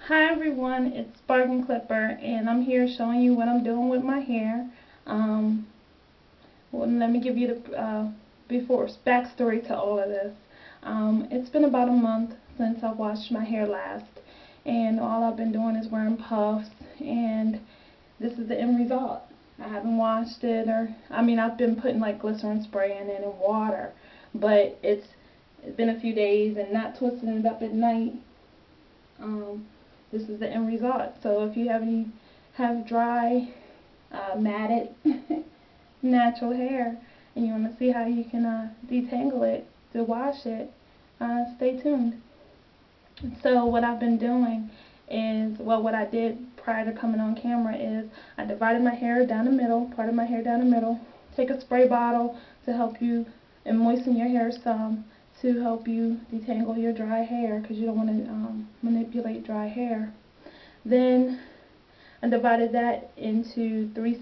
Hi everyone, it's BargainClipper and I'm here showing you what I'm doing with my hair. Let me give you the backstory to all of this. It's been about a month since I washed my hair last, and all I've been doing is wearing puffs, and this is the end result. I haven't washed it, I've been putting like glycerin spray in it and water, but it's been a few days and not twisting it up at night. This is the end result. So if you have dry, matted, natural hair, and you want to see how you can detangle it to wash it, stay tuned. So what I've been doing is, well, what I did prior to coming on camera is I divided my hair down the middle, part of my hair down the middle. Take a spray bottle to help you and moisten your hair some, to help you detangle your dry hair, because you don't want to manipulate dry hair. Then I divided that into three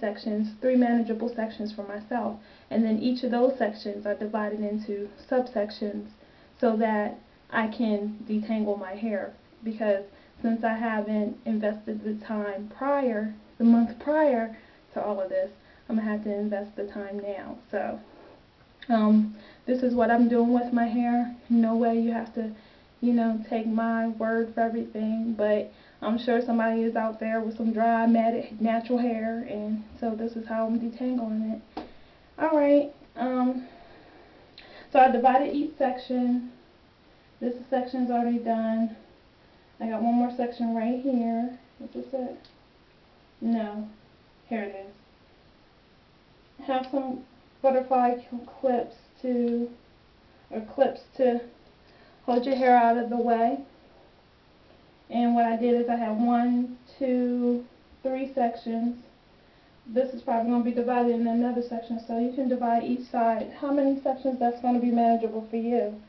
manageable sections for myself, and then each of those sections are divided into subsections so that I can detangle my hair, because since I haven't invested the time the month prior to all of this, I'm going to have to invest the time now. So this is what I'm doing with my hair. No way you have to, take my word for everything, but I'm sure somebody is out there with some dry, matted, natural hair, and so this is how I'm detangling it. Alright, so I divided each section. This section's already done. I got one more section right here. Is this it? No. Here it is. Have some butterfly clips to hold your hair out of the way. And what I did is I have 1, 2, 3 sections. This is probably going to be divided in another section, so you can divide each side. How many sections that's going to be manageable for you.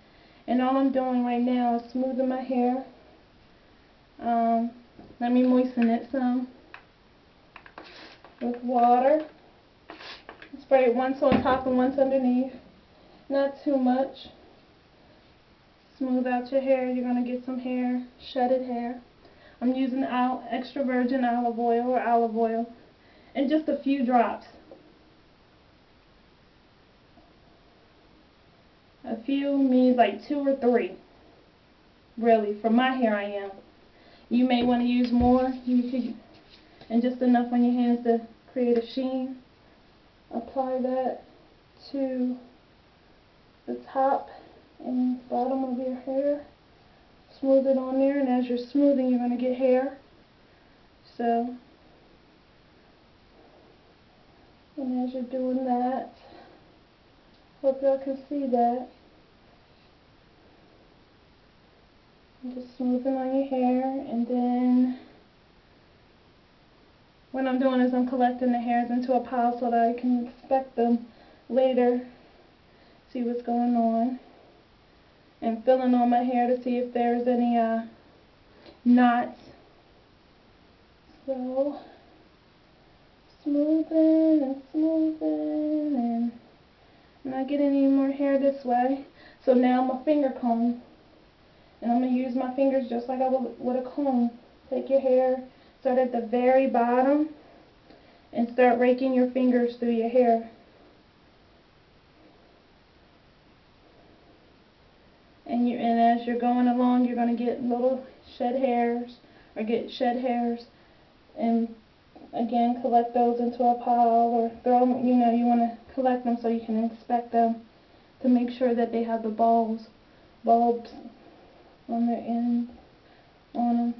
And all I'm doing right now is smoothing my hair. Let me moisten it some with water. Spray it once on top and once underneath. Not too much. Smooth out your hair. You're going to get some shedded hair. I'm using extra virgin olive oil and just a few drops. A few means like 2 or 3. Really, for my hair I am. You may want to use more. You could, and just enough on your hands to create a sheen. Apply that to the top and bottom of your hair. Smooth it on there, and as you're smoothing, you're going to get hair. So, and as you're doing that, hope y'all can see that. I'm just smoothing on your hair, and then what I'm doing is I'm collecting the hairs into a pile so that I can inspect them later, see what's going on, and feeling on my hair to see if there's any knots. So smoothing, and I'm not getting any more hair this way. So now I'm a finger comb, and I'm going to use my fingers just like I would with a comb. Take your hair, start at the very bottom, and start raking your fingers through your hair. And as you're going along, you're going to get little shed hairs, and again, collect those into a pile, or throw them, you want to collect them so you can inspect them to make sure that they have the bulbs on their ends, on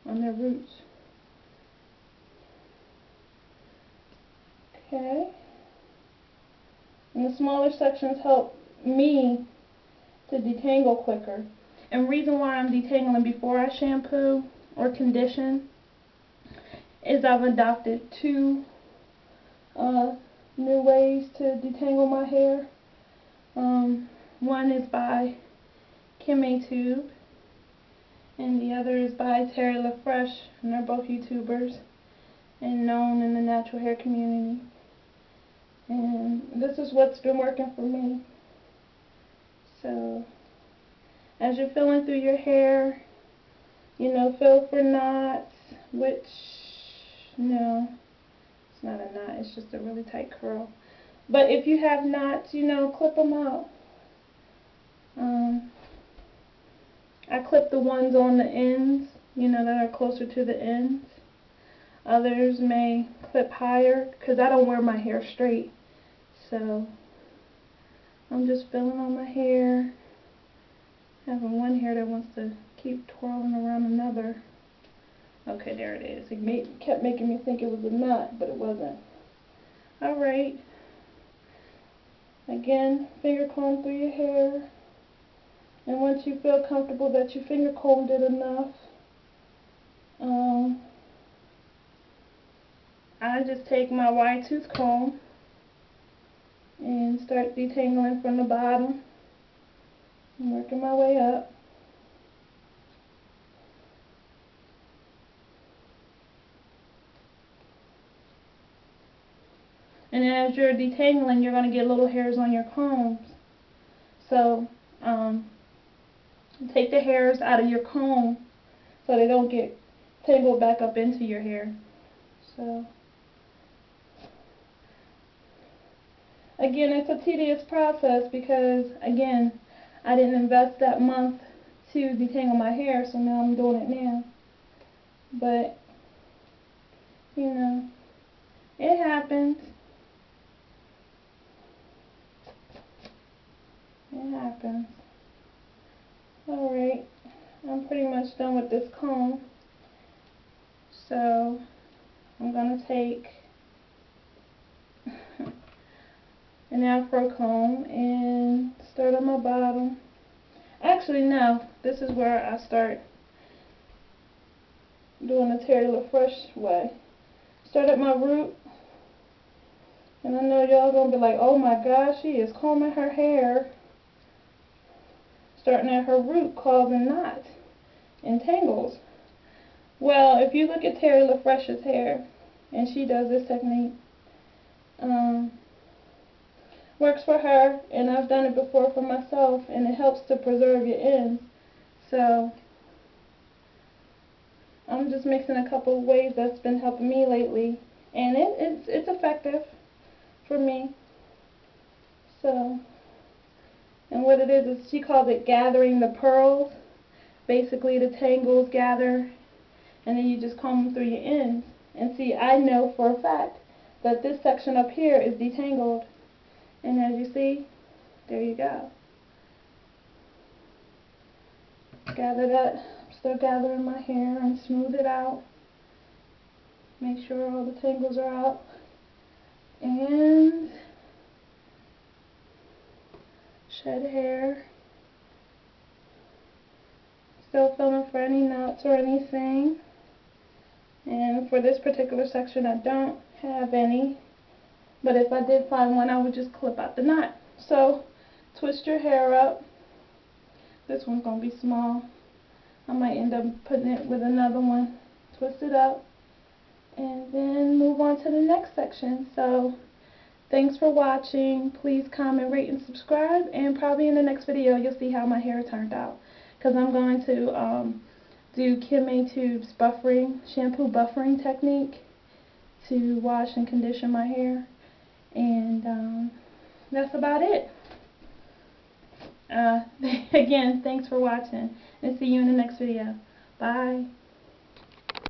their roots. Okay. And the smaller sections help me to detangle quicker. And the reason why I'm detangling before I shampoo or condition is I've adopted 2 new ways to detangle my hair. One is by Kimmaytube, and the other is by Teri, LaFresh, and they're both YouTubers and known in the natural hair community. And this is what's been working for me. So as you're feeling through your hair, you know, feel for knots, which, no, it's not a knot, it's just a really tight curl. But if you have knots, you know, clip them out. I clip the ones on the ends, you know, that are closer to the ends. Others may clip higher, because I don't wear my hair straight. So, I'm just feeling on my hair. Having one hair that wants to keep twirling around another. Okay, there it is. It kept making me think it was a knot, but it wasn't. Alright. Again, finger comb through your hair. And once you feel comfortable that you finger combed it enough, I just take my wide tooth comb and start detangling from the bottom. I'm working my way up. And as you're detangling, you're going to get little hairs on your combs. So, take the hairs out of your comb so they don't get tangled back up into your hair. So, again, it's a tedious process because, again, I didn't invest that month to detangle my hair, so now I'm doing it now. But, you know, it happens. It happens. Alright, I'm pretty much done with this comb. So, I'm going to take an afro comb and start on my bottom. Actually, no, this is where I start doing the Teri LaFresh way. Start at my root, and I know y'all going to be like, oh my gosh, she is combing her hair, starting at her root, causing knots and tangles. Well, if you look at Teri LaFresh's hair, and she does this technique, works for her, and I've done it before for myself, and it helps to preserve your ends. So, I'm just mixing a couple of ways that's been helping me lately, and it's effective for me. So, and what it is she calls it gathering the pearls. Basically, the tangles gather, and then you just comb them through your ends. And see, I know for a fact that this section up here is detangled. And as you see, there you go. Gather that, still gathering my hair and smooth it out. Make sure all the tangles are out. And shed hair. Still feeling for any knots or anything. And for this particular section, I don't have any. But if I did find one, I would just clip out the knot. So, twist your hair up. This one's going to be small. I might end up putting it with another one. Twist it up. And then move on to the next section. So, thanks for watching. Please comment, rate, and subscribe. And probably in the next video, you'll see how my hair turned out. Because I'm going to do Kimmaytube's shampoo buffering technique to wash and condition my hair. And that's about it. Again, thanks for watching, and see you in the next video. Bye.